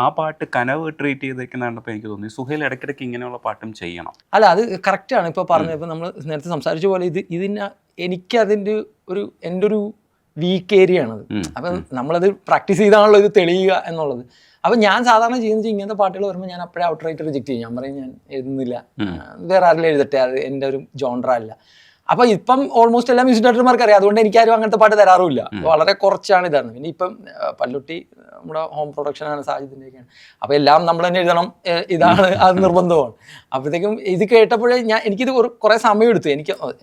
ആ പാട്ട് കനവ് ട്രീറ്റ് ചെയ്തേക്കുന്ന കണ്ടപ്പോൾ എനിക്ക് തോന്നി സുഹേൽ ഇടയ്ക്കിടയ്ക്ക് ഇങ്ങനെയുള്ള പാട്ടും ചെയ്യണം. അല്ല, അത് കറക്റ്റാണ്. ഇപ്പോൾ പറഞ്ഞത്, ഇപ്പോൾ നമ്മൾ നേരത്തെ സംസാരിച്ച പോലെ എനിക്കതിൻ്റെ എൻ്റെ ഒരു വീക്ക് ഏരിയ ആണത്. അപ്പം നമ്മളത് പ്രാക്ടീസ് ചെയ്താണല്ലോ ഇത് തെളിയുക എന്നുള്ളത്. അപ്പം ഞാൻ സാധാരണ ചെയ്യുന്നത് ഇങ്ങനത്തെ പാട്ടുകൾ വരുമ്പോൾ ഞാൻ അപ്പോഴേ ഔട്ട്റൈറ്റ് റിജക്റ്റ് ചെയ്യും. ഞാൻ പറയും ഞാൻ എഴുതുന്നില്ല, വേറെ ആരെങ്കിലും എഴുതട്ടെ, അത് എൻ്റെ ഒരു ജോൺറ അല്ല. അപ്പോൾ ഇപ്പം ഓൾമോസ്റ്റ് എല്ലാ മ്യൂസിക് ഡയറക്ടർമാർക്ക് അറിയാം, അതുകൊണ്ട് എനിക്കാരും അങ്ങനത്തെ പാട്ട് തരാറുമില്ല. വളരെ കുറച്ചാണ് ഇതാണ്. പിന്നെ ഇപ്പം പല്ലുട്ടി നമ്മുടെ ഹോം പ്രൊഡക്ഷനാണ്, സാജിദിൻ്റെയൊക്കെയാണ്. അപ്പോൾ എല്ലാം നമ്മൾ തന്നെ എഴുതണം, ഇതാണ് അത് നിർബന്ധമാണ്. അപ്പോഴത്തേക്കും ഇത് കേട്ടപ്പോഴേ എനിക്കിത് കുറേ സമയം എടുത്തു.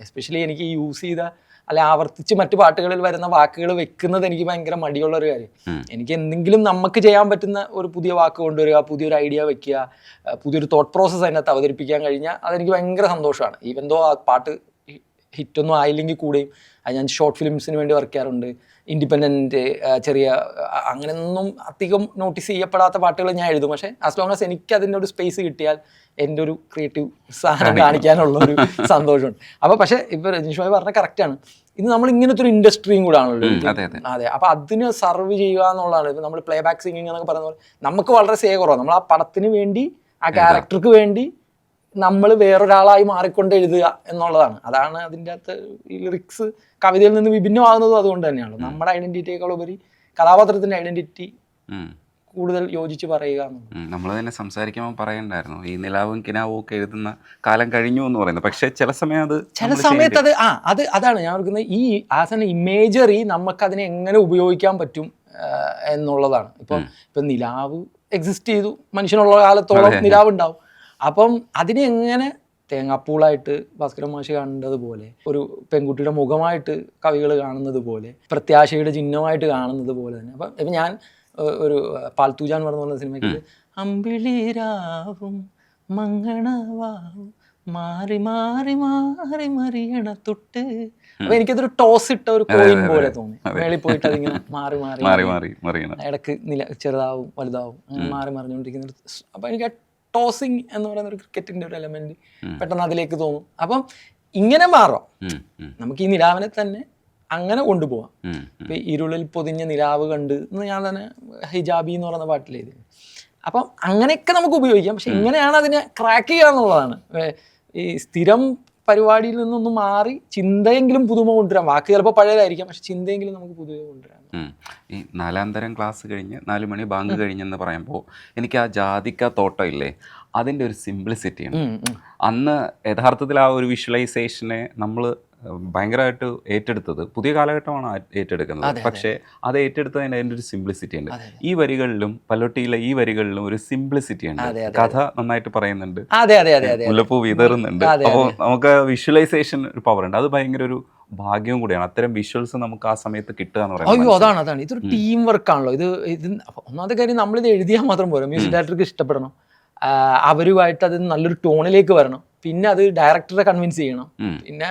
എസ്പെഷ്യലി എനിക്ക് യൂസ് ചെയ്ത അല്ലെ ആവർത്തിച്ച് മറ്റു പാട്ടുകളിൽ വരുന്ന വാക്കുകൾ വെക്കുന്നത് എനിക്ക് ഭയങ്കര മടിയുള്ള ഒരു കാര്യം. എനിക്ക് എന്തെങ്കിലും നമുക്ക് ചെയ്യാൻ പറ്റുന്ന ഒരു പുതിയ വാക്ക് കൊണ്ടുവരിക, പുതിയൊരു ഐഡിയ വെക്കുക, പുതിയൊരു തോട്ട് പ്രോസസ്സ് അതിനകത്ത് അവതരിപ്പിക്കാൻ കഴിഞ്ഞാൽ അതെനിക്ക് ഭയങ്കര സന്തോഷമാണ്. ഈവൻ ദോ ആ പാട്ട് ഹിറ്റൊന്നും ആയില്ലെങ്കിൽ കൂടെയും ഞാൻ ഷോർട്ട് ഫിലിംസിന് വേണ്ടി വർക്ക് ചെയ്യാറുണ്ട്. ഇൻഡിപെൻഡൻറ്റ് ചെറിയ അങ്ങനെയൊന്നും അധികം നോട്ടീസ് ചെയ്യപ്പെടാത്ത പാട്ടുകൾ ഞാൻ എഴുതും. പക്ഷേ ആസ് ലോങ് ആസ് എനിക്ക് അതിൻ്റെ ഒരു സ്പേസ് കിട്ടിയാൽ എൻ്റെ ഒരു ക്രിയേറ്റീവ് സാധനം കാണിക്കാനുള്ള ഒരു സന്തോഷമുണ്ട്. അപ്പോൾ പക്ഷേ ഇപ്പോൾ രജനീഷ് ഭായി പറഞ്ഞാൽ കറക്റ്റാണ്. ഇത് നമ്മൾ ഇങ്ങനത്തെ ഒരു ഇൻഡസ്ട്രിയും കൂടെ ആണല്ലോ. അതെ, അപ്പോൾ അതിന് സർവ് ചെയ്യുക എന്നുള്ളതാണ്. ഇപ്പോൾ നമ്മൾ പ്ലേ ബാക്ക് സിംഗിങ് എന്നൊക്കെ പറയുന്ന പോലെ നമുക്ക് വളരെ സേ കുറവാണ്. നമ്മൾ ആ പടത്തിന് വേണ്ടി, ആ ക്യാരക്ടർക്ക് വേണ്ടി നമ്മൾ വേറൊരാളായി മാറിക്കൊണ്ട് എഴുതുക എന്നുള്ളതാണ്. അതാണ് അതിൻ്റെ അകത്ത് ഈ ലിറിക്സ് കവിതയിൽ നിന്ന് വിഭിന്നമാകുന്നതും അതുകൊണ്ട് തന്നെയാണ്. നമ്മുടെ ഐഡന്റിറ്റിയേക്കാൾ ഉപരി കഥാപാത്രത്തിന്റെ ഐഡന്റിറ്റി കൂടുതൽ യോജിച്ച് പറയുക. നമ്മൾ തന്നെ സംസാരിക്കുമ്പോൾ പറയണ്ടായിരുന്നു ഈ നിലാവും കിനാവും ഒക്കെ എഴുതുന്ന കാലം കഴിഞ്ഞു എന്ന് പറയുന്നത്. പക്ഷെ ചില സമയത്ത് അതാണ് ഞാൻ ഓർക്കുന്നത്. ഈ ആസ് എൻ ഇമേജറി നമുക്കതിനെ എങ്ങനെ ഉപയോഗിക്കാൻ പറ്റും എന്നുള്ളതാണ്. ഇപ്പം നിലാവ് എക്സിസ്റ്റ് ചെയ്തു, മനുഷ്യനുള്ള കാലത്തോളം നിലാവ് ഉണ്ടാവും. അപ്പം അതിനെ എങ്ങനെ തേങ്ങാപ്പൂളായിട്ട് ഭാസ്കരൻ മാഷ് കാണുന്നതുപോലെ, ഒരു പെൺകുട്ടിയുടെ മുഖമായിട്ട് കവികൾ കാണുന്നത് പോലെ, പ്രത്യാശയുടെ ചിഹ്നമായിട്ട് കാണുന്നത് പോലെ തന്നെ. അപ്പം ഞാൻ ഒരു പാൽത്തൂജാൻ പറഞ്ഞ സിനിമയ്ക്ക് അമ്പിളിരാവും മങ്ങണവാവും മാറി മാറി മാറി മറിയണ തൊട്ട്, അപ്പൊ എനിക്കതൊരു ടോസ് ഇട്ട ഒരു കോയിൻ പോലെ തോന്നി. മേളിൽ പോയിട്ട് അതിങ്ങനെ മാറി മാറി ഇടക്ക് ചെറുതാവും വലുതാവും അങ്ങനെ മാറി മറിഞ്ഞുകൊണ്ടിരിക്കുന്ന. അപ്പൊ എനിക്ക് ടോസിങ് എന്ന് പറയുന്ന ഒരു ക്രിക്കറ്റിന്റെ ഒരു എലമെന്റ് പെട്ടെന്ന് അതിലേക്ക് തോന്നും. അപ്പം ഇങ്ങനെ മാറാം, നമുക്ക് ഈ നിലാവിനെ തന്നെ അങ്ങനെ കൊണ്ടുപോവാം. ഇപ്പൊ ഇരുളിൽ പൊതിഞ്ഞ നിലാവ് കണ്ട് എന്ന് ഞാൻ തന്നെ ഹിജാബി എന്ന് പറയുന്ന പാട്ടിലെഴുതി. അപ്പം അങ്ങനെയൊക്കെ നമുക്ക് ഉപയോഗിക്കാം. പക്ഷെ ഇങ്ങനെയാണ് അതിനെ ക്രാക്ക് ചെയ്യുക എന്നുള്ളതാണ്. ഈ സ്ഥിരം പരിപാടിയിൽ നിന്നൊന്ന് മാറി ചിന്തയെങ്കിലും പുതുമ കൊണ്ടുവരാം. വാക്ക് ചിലപ്പോൾ പഴയതായിരിക്കാം, പക്ഷെ ചിന്തയെങ്കിലും നമുക്ക് പുതുമ കൊണ്ടുവരാം. ഈ 4-ാം തരം ക്ലാസ് കഴിഞ്ഞ് 4 മണി ബാങ്ക് കഴിഞ്ഞെന്ന് പറയുമ്പോൾ എനിക്ക് ആ ജാതിക്ക തോട്ടം ഇല്ലേ, അതിൻ്റെ ഒരു സിംപ്ലിസിറ്റിയാണ്. അന്ന് യഥാർത്ഥത്തിൽ ആ ഒരു വിഷ്വലൈസേഷനെ നമ്മൾ ഭയങ്കരമായിട്ട് ഏറ്റെടുത്തത് പുതിയ കാലഘട്ടമാണ് ഏറ്റെടുക്കുന്നത്. പക്ഷേ അത് ഏറ്റെടുത്തതിന് അതിൻ്റെ ഒരു സിംപ്ലിസിറ്റി ഉണ്ട്. ഈ വരികളിലും പല്ലൊട്ടിയിലെ ഈ വരികളിലും ഒരു സിംപ്ലിസിറ്റി ഉണ്ട്. കഥ നന്നായിട്ട് പറയുന്നുണ്ട്, മുല്ലപ്പൂ വിതറുന്നുണ്ട്. അപ്പോൾ നമുക്ക് വിഷ്വലൈസേഷൻ ഒരു പവർ ഉണ്ട്. അത് ഭയങ്കര ഒരു ഭാഗ്യവും കൂടിയാണ്. അത്തരം വിഷ്വൽസ് നമുക്ക് ആ സമയത്ത് കിട്ടുക എന്ന് പറയുന്നത്. അയ്യോ, അതാണ് ഇതൊരു ടീം വർക്ക് ആണല്ലോ. ഇത് ഒന്നാമത്തെ കാര്യം, നമ്മളിത് എഴുതിയാൽ മാത്രം പോരാ, മ്യൂസിക് ഡയറക്ടർക്ക് ഇഷ്ടപ്പെടണം, അവരുമായിട്ട് അത് നല്ലൊരു ടോണിലേക്ക് വരണം, പിന്നെ അത് ഡയറക്ടറെ കൺവിൻസ് ചെയ്യണം, പിന്നെ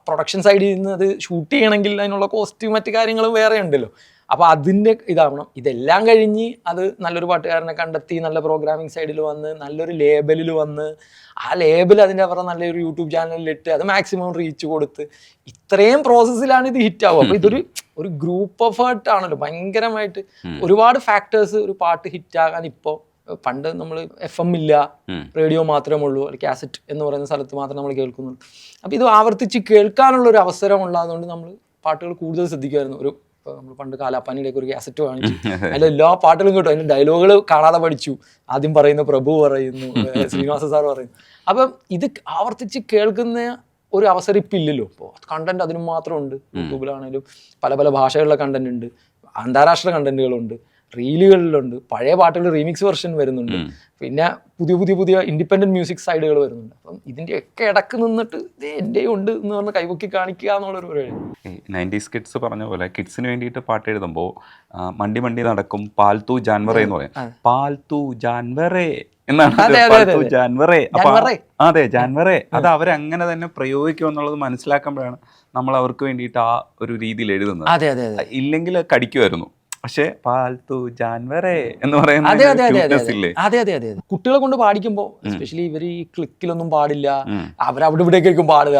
പ്രൊഡക്ഷൻ സൈഡിൽ നിന്ന് അത് ഷൂട്ട് ചെയ്യണമെങ്കിൽ അതിനുള്ള കോസ്റ്റ്യൂം മറ്റു കാര്യങ്ങളും വേറെ ഉണ്ടല്ലോ. അപ്പോൾ അതിൻ്റെ ഇതാവണം. ഇതെല്ലാം കഴിഞ്ഞ് അത് നല്ലൊരു പാട്ടുകാരനെ കണ്ടെത്തി, നല്ല പ്രോഗ്രാമിംഗ് സൈഡിൽ വന്ന്, നല്ലൊരു ലേബലിൽ വന്ന്, ആ ലേബൽ അതിൻ്റെ അവരുടെ നല്ലൊരു യൂട്യൂബ് ചാനലിലിട്ട് അത് മാക്സിമം റീച്ച് കൊടുത്ത്, ഇത്രയും പ്രോസസ്സിലാണ് ഇത് ഹിറ്റ് ആവുക. അപ്പോൾ ഇതൊരു ഗ്രൂപ്പ് എഫേർട്ട് ആണല്ലോ. ഭയങ്കരമായിട്ട് ഒരുപാട് ഫാക്ടേഴ്സ് ഒരു പാട്ട് ഹിറ്റാകാൻ. ഇപ്പോൾ പണ്ട് നമ്മൾ FM ഇല്ല, റേഡിയോ മാത്രമേ ഉള്ളൂ, അല്ലെങ്കിൽ കാസറ്റ് എന്ന് പറയുന്ന സ്ഥലത്ത് മാത്രമേ നമ്മൾ കേൾക്കുന്നുള്ളൂ. അപ്പോൾ ഇത് ആവർത്തിച്ച് കേൾക്കാനുള്ള ഒരു അവസരം ഉള്ളതുകൊണ്ട് നമ്മൾ പാട്ടുകൾ കൂടുതൽ ശ്രദ്ധിക്കുമായിരുന്നു. ഇപ്പോൾ നമ്മൾ പണ്ട് കാലാപ്പാനിയുടെയൊക്കെ ഒരു കാസറ്റ് വാങ്ങിച്ചു, അതിൽ എല്ലാ പാട്ടുകളും കേട്ടു, അതിൻ്റെ ഡയലോഗുകൾ കാണാതെ പഠിച്ചു. ആദ്യം പറയുന്നു, പ്രഭു പറയുന്നു, ശ്രീനിവാസ സാർ പറയുന്നു. അപ്പം ഇത് ആവർത്തിച്ച് കേൾക്കുന്ന ഒരു അവസരം ഇപ്പം ഇല്ലല്ലോ. ഇപ്പോൾ കണ്ടന്റ് അതിനും മാത്രം ഉണ്ട്. യൂട്യൂബിലാണെങ്കിലും പല പല ഭാഷകളിലെ കണ്ടന്റ് ഉണ്ട്, അന്താരാഷ്ട്ര കണ്ടന്റുകളുണ്ട്, റീലുകളിലുണ്ട്, പഴയ പാട്ടുകൾ റീമിക്സ് വെർഷൻ വരുന്നുണ്ട്, പിന്നെ പുതിയ ഇൻഡിപെൻഡന്റ് മ്യൂസിക് സൈഡുകൾ വരുന്നുണ്ട്. അപ്പം ഇതിൻ്റെയൊക്കെ ഇടക്ക് നിന്നിട്ട് ഇത് എൻ്റെ ഉണ്ട് എന്ന് പറഞ്ഞ് കൈവക്കി കാണിക്കുക എന്നുള്ളൊരു പരിപാടി. 90s കിഡ്സ് പറഞ്ഞ പോലെ കിഡ്സിന് വേണ്ടിയിട്ട് പാട്ട് എഴുതുമ്പോൾ മണ്ടി മണ്ടി നടക്കും, പാൽത്തു ജാൻവറേ എന്ന് പറയും. പാൽത്തു ജാൻവറേ എന്നാണ്, ജാൻവറേ. അതെ, ജാൻവറേ. അത് അവരങ്ങനെ തന്നെ പ്രയോഗിക്കും എന്നുള്ളത് മനസ്സിലാക്കുമ്പോഴാണ് നമ്മൾ അവർക്ക് വേണ്ടിയിട്ട് ആ ഒരു രീതിയിൽ എഴുതുന്നത്. ഇല്ലെങ്കിൽ കടിക്കുമായിരുന്നു. പക്ഷെ പാൽത്തു ജാൻവറേ എന്ന് പറയുന്നത് അതെ കുട്ടികളെ കൊണ്ട് പാടിക്കുമ്പോൾ എസ്പെഷ്യലി ഇവർ ഈ ക്ലിക്കിലൊന്നും പാടില്ല, അവരവിടെ ഇവിടേക്കായിരിക്കും പാടുക.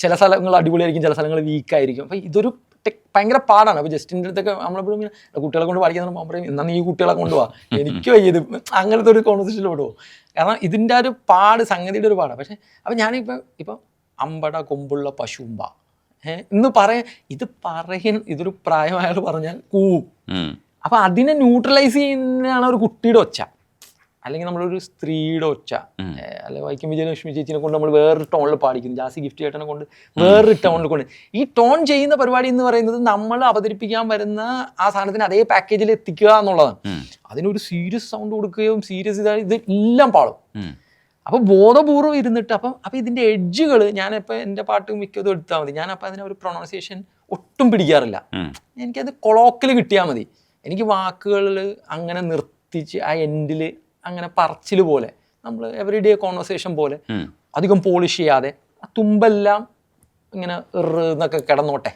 ചില സ്ഥലങ്ങൾ അടിപൊളിയായിരിക്കും, ചില സ്ഥലങ്ങൾ വീക്കായിരിക്കും. അപ്പം ഇതൊരു ഭയങ്കര പാടാണ്. അപ്പോൾ ജസ്റ്റിൻ്റെ അടുത്തൊക്കെ നമ്മളെപ്പോഴും ഇങ്ങനെ കുട്ടികളെ കൊണ്ട് പഠിക്കാൻ പറയും എന്നാൽ നീ കുട്ടികളെ കൊണ്ടുപോവാ, എനിക്ക് വയ്യത് അങ്ങനത്തെ ഒരു കോൺവെർസേഷനിൽ വിടുമോ. കാരണം ഇതിൻ്റെ ഒരു പാട് സംഗതിയുടെ ഒരു പാടാണ്. പക്ഷേ അപ്പോൾ ഇപ്പം അമ്പട കൊമ്പുള്ള പശുമ്പ എന്ന് പറയാൻ ഇതൊരു പ്രായമായാൽ പറഞ്ഞാൽ കൂവും. അപ്പോൾ അതിനെ ന്യൂട്രലൈസ് ചെയ്യുന്നതാണ് ഒരു കുട്ടിയുടെ ഒച്ച, അല്ലെങ്കിൽ നമ്മളൊരു സ്ത്രീയുടെ ഒച്ച, അല്ലെങ്കിൽ വൈക്കം വിജയലക്ഷ്മി ചേച്ചിനെ കൊണ്ട് നമ്മൾ വേറൊരു ടോണിൽ പാടിക്കുന്നു, ജാസി ഗിഫ്റ്റ് ചേട്ടനെ കൊണ്ട് വേറൊരു ടോണിൽ കൊണ്ട്. ഈ ടോൺ ചെയ്യുന്ന പരിപാടി എന്ന് പറയുന്നത് നമ്മൾ അവതരിപ്പിക്കാൻ വരുന്ന ആ സാധനത്തിന് അതേ പാക്കേജിൽ എത്തിക്കുക എന്നുള്ളതാണ്. അതിനൊരു സീരിയസ് സൗണ്ട് കൊടുക്കുകയും സീരിയസ് ഇതെല്ലാം പാടും. അപ്പോൾ ബോധപൂർവ്വം ഇരുന്നിട്ട് അപ്പം ഇതിൻ്റെ എഡ്ജുകൾ ഞാനിപ്പോൾ എൻ്റെ പാട്ട് മിക്കതും എടുത്താൽ മതി, ഞാനപ്പോൾ അതിനെ ഒരു പ്രൊണൗൺസിയേഷൻ ഒട്ടും പിടിക്കാറില്ല. എനിക്കത് കൊളോക്കിൽ കിട്ടിയാൽ മതി. എനിക്ക് വാക്കുകളിൽ അങ്ങനെ നിർത്തിച്ച് ആ എൻഡിൽ അങ്ങനെ പറച്ചിൽ പോലെ നമ്മൾ എവറി ഡേ കോൺവെർസേഷൻ പോലെ അധികം പോളിഷ് ചെയ്യാതെ ആ തുമ്പെല്ലാം ഇങ്ങനെ എന്നൊക്കെ കിടന്നോട്ടെ,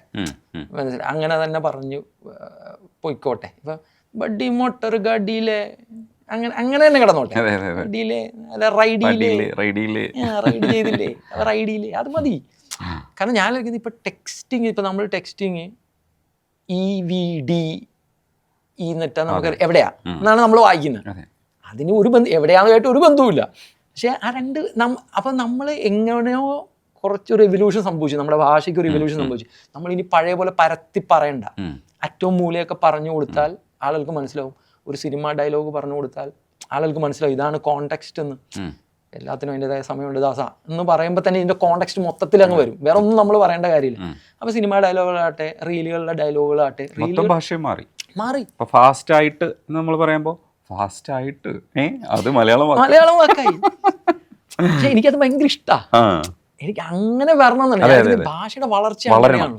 മനസ്സിലായി, അങ്ങനെ തന്നെ പറഞ്ഞു പൊയ്ക്കോട്ടെ. ഇപ്പം ബഡ്ഡി മോട്ടർ ഗഡിയിലെ അങ്ങനെ തന്നെ കിടന്നോട്ടെ, ഗഡിയിലെ അല്ല റൈഡ് ചെയ്തില്ലേ റൈഡിയില്ലേ, അത് മതി. കാരണം ഞാൻ ഇപ്പം ടെക്സ്റ്റിങ്, ഇപ്പം നമ്മൾ ടെക്സ്റ്റിങ് EVD എന്നിട്ട് നമുക്ക് എവിടെയാ എന്നാണ് നമ്മൾ വായിക്കുന്നത്. അതിന് ഒരു എവിടെയാണെന്നായിട്ട് ഒരു ബന്ധവുമില്ല. പക്ഷേ ആ രണ്ട് അപ്പം നമ്മൾ എങ്ങനെയോ കുറച്ചൊരു റിവല്യൂഷൻ സംഭവിച്ചു, നമ്മുടെ ഭാഷയ്ക്ക് ഒരു റിവല്യൂഷൻ സംഭവിച്ചു. നമ്മളിനി പഴയ പോലെ പരത്തി പറയണ്ട, അറ്റവും മൂലയൊക്കെ പറഞ്ഞു കൊടുത്താൽ ആളുകൾക്ക് മനസ്സിലാവും. ഒരു സിനിമ ഡയലോഗ് പറഞ്ഞു കൊടുത്താൽ ആളുകൾക്ക് മനസ്സിലാവും ഇതാണ് കോണ്ടെക്സ്റ്റ് എന്ന്. എല്ലാത്തിനും അതിൻ്റെതായ സമയമുണ്ട് ദാസ എന്ന് പറയുമ്പോൾ തന്നെ ഇതിൻ്റെ കോണ്ടെക്സ്റ്റ് മൊത്തത്തിൽ അങ്ങ് വരും, വേറെ ഒന്നും നമ്മൾ പറയേണ്ട കാര്യമില്ല. അപ്പോൾ സിനിമ ഡയലോഗുകളാട്ടെ, റീലുകളുടെ ഡയലോഗുകളാട്ടെ, ഭാഷ മാറി. ഫാസ്റ്റ് ആയിട്ട് നമ്മൾ പറയുമ്പോൾ ഫാസ്റ്റ് ആയിട്ട് അത് മലയാളം വാക്കായി. പക്ഷെ എനിക്കത് ഭയങ്കര ഇഷ്ടമാണ്, എനിക്ക് അങ്ങനെ വരണം എന്നാണ്. ഭാഷയുടെ വളർച്ച അങ്ങനെയാണ്.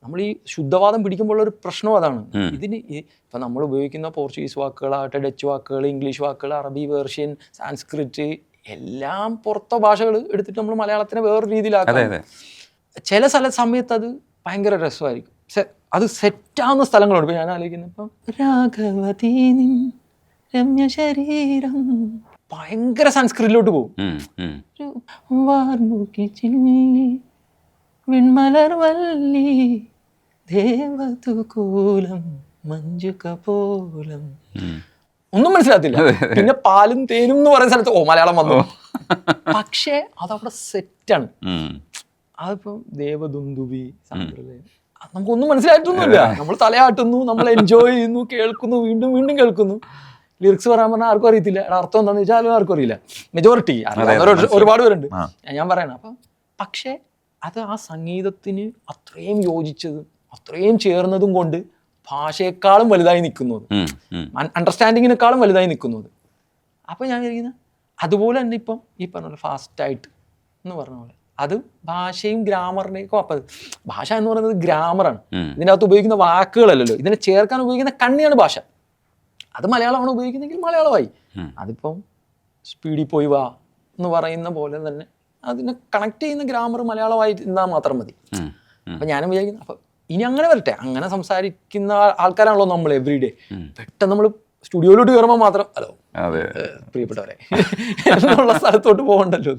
നമ്മൾ ഈ ശുദ്ധവാദം പിടിക്കുമ്പോൾ ഒരു പ്രശ്നം അതാണ്. ഇതിന് ഇപ്പം നമ്മൾ ഉപയോഗിക്കുന്ന പോർച്ചുഗീസ് വാക്കുകളാകട്ടെ, ഡച്ച് വാക്കുകൾ, ഇംഗ്ലീഷ് വാക്കുകൾ, അറബി, പേർഷ്യൻ, സാൻസ്ക്രിറ്റ് എല്ലാം പുറത്തെ ഭാഷകൾ എടുത്തിട്ട് നമ്മൾ മലയാളത്തിനെ വേറൊരു രീതിയിലാക്കാം. ചില സമയത്ത് അത് ഭയങ്കര രസമായിരിക്കും. അത് സെറ്റാവുന്ന സ്ഥലങ്ങളുണ്ട്. ഇപ്പം ഞാൻ ആലോചിക്കുന്നത് ഇപ്പം രാഘവതീ രമ്യ ശരീരം ഭയങ്കര സംസ്കൃതിയിലോട്ട് പോകും. വിൺമലർ വല്ലി ദേവതുകൂലം മഞ്ജു കപോലം ഒന്നും മനസ്സിലാത്തില്ല. പിന്നെ പാലും തേനും എന്ന് പറയുന്ന സ്ഥലത്ത് മലയാളം വന്നു. പക്ഷേ അതവിടെ സെറ്റാണ്. അതിപ്പം ദേവദുന്ദുബി നമുക്കൊന്നും മനസ്സിലായിട്ടൊന്നുമില്ല. നമ്മൾ തലയാട്ടുന്നു, നമ്മൾ എൻജോയ് ചെയ്യുന്നു, കേൾക്കുന്നു, വീണ്ടും വീണ്ടും കേൾക്കുന്നു. ലിറിക്സ് പറയാൻ പറഞ്ഞാൽ ആർക്കും അറിയത്തില്ല, അർത്ഥം എന്താണെന്ന് വെച്ചാലും ആർക്കും അറിയില്ല. മെജോറിറ്റി ഒരുപാട് പേരുണ്ട്, ഞാൻ പറയണം. അപ്പം പക്ഷേ അത് ആ സംഗീതത്തിന് അത്രയും യോജിച്ചതും അത്രയും ചേർന്നതും കൊണ്ട് ഭാഷയെക്കാളും വലുതായി നിൽക്കുന്നത്, അണ്ടർസ്റ്റാൻഡിങ്ങിനേക്കാളും വലുതായി നിൽക്കുന്നത്. അപ്പോൾ ഞാൻ വിചാരിക്കുന്നത് അതുപോലെ തന്നെ ഇപ്പം ഈ പറഞ്ഞ പോലെ ഫാസ്റ്റായിട്ട് എന്ന് പറഞ്ഞ പോലെ അത് ഭാഷയും ഗ്രാമറിനേക്കും. അപ്പം ഭാഷ എന്ന് പറയുന്നത് ഗ്രാമറാണ്. ഇതിൻ്റെ അകത്ത് ഉപയോഗിക്കുന്ന വാക്കുകളല്ലല്ലോ, ഇതിനെ ചേർക്കാൻ ഉപയോഗിക്കുന്ന കണ്ണിയാണ് ഭാഷ. അത് മലയാളമാണ് ഉപയോഗിക്കുന്നതെങ്കിൽ മലയാളമായി. അതിപ്പം സ്പീഡിൽ പോയി വാ എന്ന് പറയുന്ന പോലെ തന്നെ അതിനെ കണക്ട് ചെയ്യുന്ന ഗ്രാമർ മലയാളമായി എന്നാൽ മാത്രം മതി. അപ്പം ഞാനും വിചാരിക്കുന്നു അപ്പം ഇനി അങ്ങനെ വരട്ടെ. അങ്ങനെ സംസാരിക്കുന്ന ആൾക്കാരാണല്ലോ നമ്മൾ എവറി ഡേ. പെട്ടെന്ന് നമ്മൾ സ്റ്റുഡിയോയിലോട്ട് കയറുമ്പോൾ മാത്രം ഹലോ പ്രിയപ്പെട്ടവരെ എന്നുള്ള സ്ഥലത്തോട്ട് പോകണ്ടല്ലോ.